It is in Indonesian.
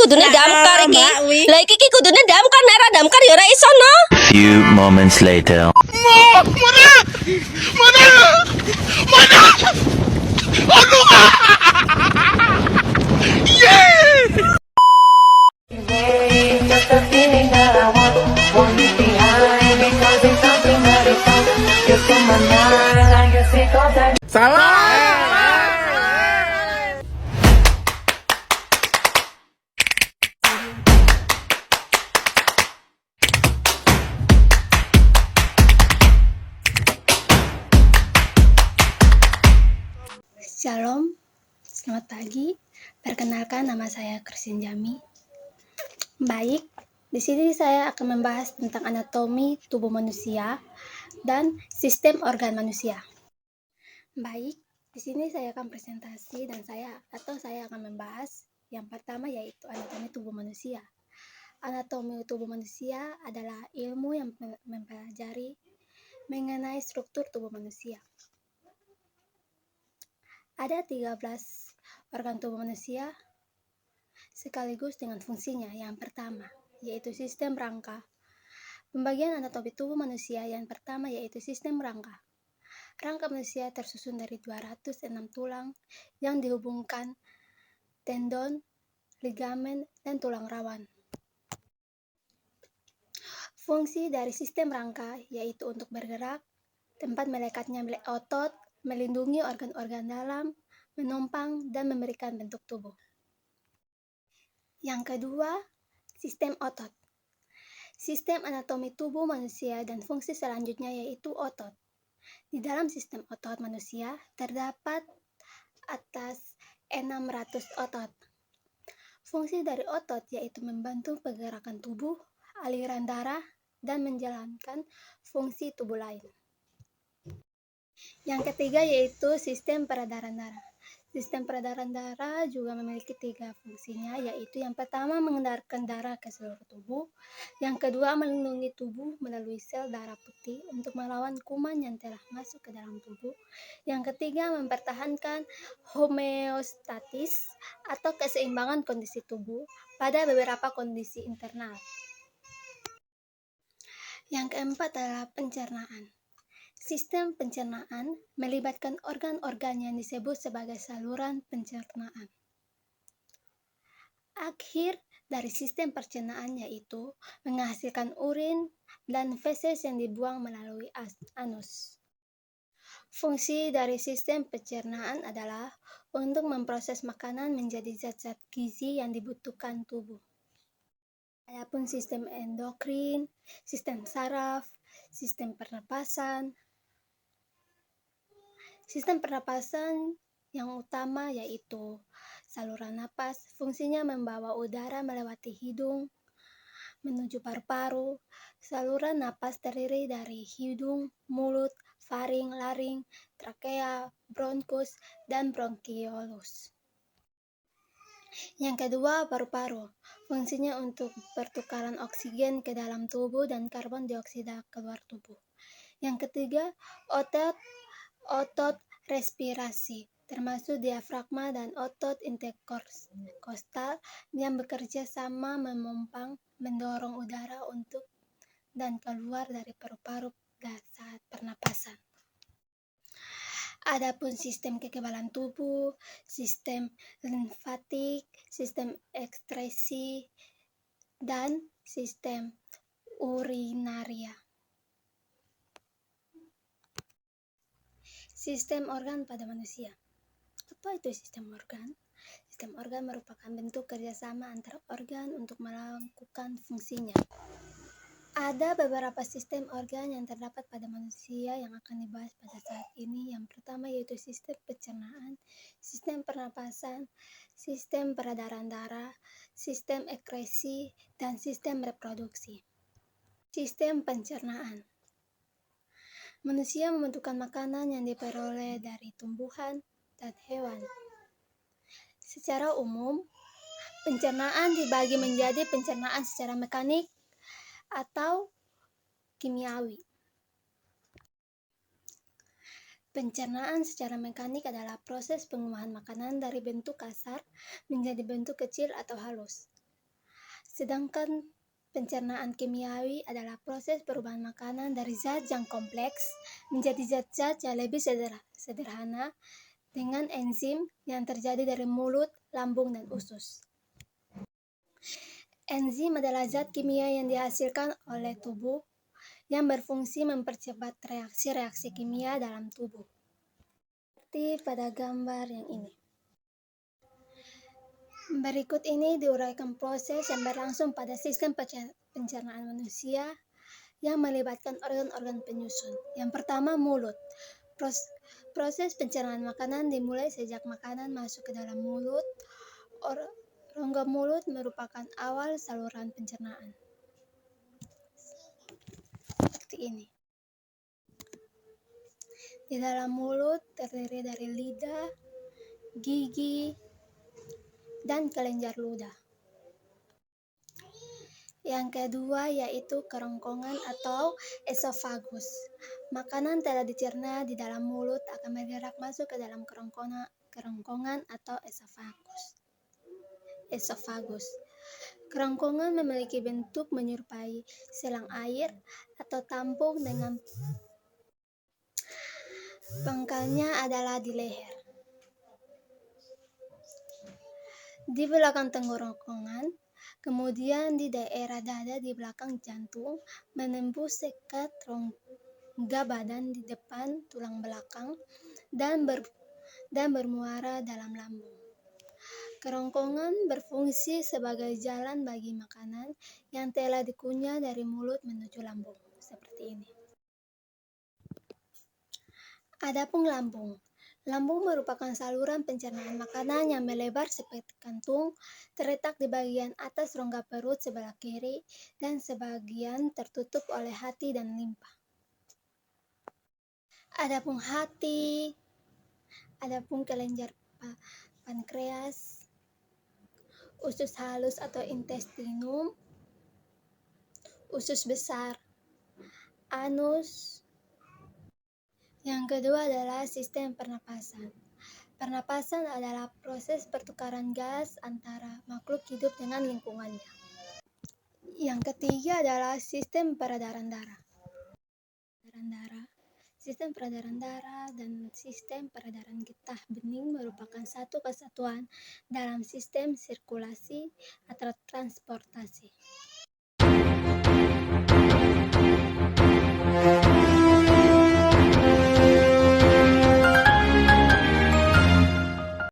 kudune damkar iki. Lah iki kudune damkar, nek ora damkar ya ora iso no. Few moments later. Just a feeling that I want you behind because it's something that is on. You're in my mind, I guess it goes that. Shalom, selamat pagi. Perkenalkan, nama saya Christine Jami. Baik, di sini saya akan membahas tentang anatomi tubuh manusia dan sistem organ manusia. Baik, di sini saya akan presentasi dan saya akan membahas yang pertama yaitu anatomi tubuh manusia. Anatomi tubuh manusia adalah ilmu yang mempelajari mengenai struktur tubuh manusia. Ada 13 organ tubuh manusia sekaligus dengan fungsinya. Yang pertama yaitu sistem rangka. Pembagian anatomi tubuh manusia yang pertama yaitu sistem rangka. Rangka manusia tersusun dari 206 tulang yang dihubungkan tendon, ligamen, dan tulang rawan. Fungsi dari sistem rangka yaitu untuk bergerak, tempat melekatnya otot, melindungi organ-organ dalam, menopang, dan memberikan bentuk tubuh. Yang kedua, sistem otot. Sistem anatomi tubuh manusia dan fungsi selanjutnya yaitu otot. Di dalam sistem otot manusia terdapat atas 600 otot. Fungsi dari otot yaitu membantu pergerakan tubuh, aliran darah, dan menjalankan fungsi tubuh lain. Yang ketiga yaitu sistem peredaran darah. Sistem peredaran darah juga memiliki 3 fungsinya, yaitu yang pertama mengedarkan darah ke seluruh tubuh, yang kedua melindungi tubuh melalui sel darah putih untuk melawan kuman yang telah masuk ke dalam tubuh, yang ketiga mempertahankan homeostatis atau keseimbangan kondisi tubuh pada beberapa kondisi internal. Yang keempat adalah pencernaan. Sistem pencernaan melibatkan organ-organ yang disebut sebagai saluran pencernaan. Akhir dari sistem pencernaan yaitu menghasilkan urin dan feses yang dibuang melalui anus. Fungsi dari sistem pencernaan adalah untuk memproses makanan menjadi zat-zat gizi yang dibutuhkan tubuh. Adapun sistem endokrin, sistem saraf, sistem pernapasan. Sistem pernapasan yang utama yaitu saluran napas, fungsinya membawa udara melewati hidung menuju paru-paru. Saluran napas terdiri dari hidung, mulut, faring, laring, trakea, bronkus, dan bronkiolus. Yang kedua, paru-paru. Fungsinya untuk pertukaran oksigen ke dalam tubuh dan karbon dioksida keluar tubuh. Yang ketiga, otot respirasi, termasuk diafragma dan otot interkostal yang bekerja sama memompang, mendorong udara untuk dan keluar dari paru-paru saat pernapasan. Adapun sistem kekebalan tubuh, sistem limfatik, sistem ekskresi, dan sistem urinaria. Sistem organ pada manusia. Apa itu sistem organ? Sistem organ merupakan bentuk kerjasama antara organ untuk melakukan fungsinya. Ada beberapa sistem organ yang terdapat pada manusia yang akan dibahas pada saat ini. Yang pertama yaitu sistem pencernaan, sistem pernapasan, sistem peredaran darah, sistem ekskresi, dan sistem reproduksi. Sistem pencernaan. Manusia membutuhkan makanan yang diperoleh dari tumbuhan dan hewan. Secara umum, pencernaan dibagi menjadi pencernaan secara mekanik atau kimiawi. Pencernaan secara mekanik adalah proses pengubahan makanan dari bentuk kasar menjadi bentuk kecil atau halus. Sedangkan pencernaan kimiawi adalah proses perubahan makanan dari zat yang kompleks menjadi zat-zat yang lebih sederhana dengan enzim yang terjadi dari mulut, lambung, dan usus. Enzim adalah zat kimia yang dihasilkan oleh tubuh yang berfungsi mempercepat reaksi-reaksi kimia dalam tubuh. Seperti pada gambar yang ini. Berikut ini diuraikan proses yang berlangsung pada sistem pencernaan manusia yang melibatkan organ-organ penyusun. Yang pertama, mulut. Proses pencernaan makanan dimulai sejak makanan masuk ke dalam mulut. Rongga mulut merupakan awal saluran pencernaan. Seperti ini. Di dalam mulut terdiri dari lidah, gigi, dan kelenjar ludah. Yang kedua yaitu kerongkongan atau esofagus. Makanan telah dicerna di dalam mulut akan bergerak masuk ke dalam kerongkongan atau esofagus. Kerongkongan memiliki bentuk menyerupai selang air atau tampung dengan pangkalnya adalah di leher. Di belakang tenggorokan, kemudian di daerah dada di belakang jantung, menembus sekat rongga badan di depan tulang belakang, dan bermuara dalam lambung. Kerongkongan berfungsi sebagai jalan bagi makanan yang telah dikunyah dari mulut menuju lambung, seperti ini. Adapun lambung. Lambung merupakan saluran pencernaan makanan yang melebar seperti kantung, terletak di bagian atas rongga perut sebelah kiri, dan sebagian tertutup oleh hati dan limpa. Adapun hati, adapun kelenjar pankreas, usus halus atau intestinum, usus besar, anus. Yang kedua adalah sistem pernapasan. Pernapasan adalah proses pertukaran gas antara makhluk hidup dengan lingkungannya. Yang ketiga adalah sistem peredaran darah. Sistem peredaran darah dan sistem peredaran getah bening merupakan satu kesatuan dalam sistem sirkulasi atau transportasi.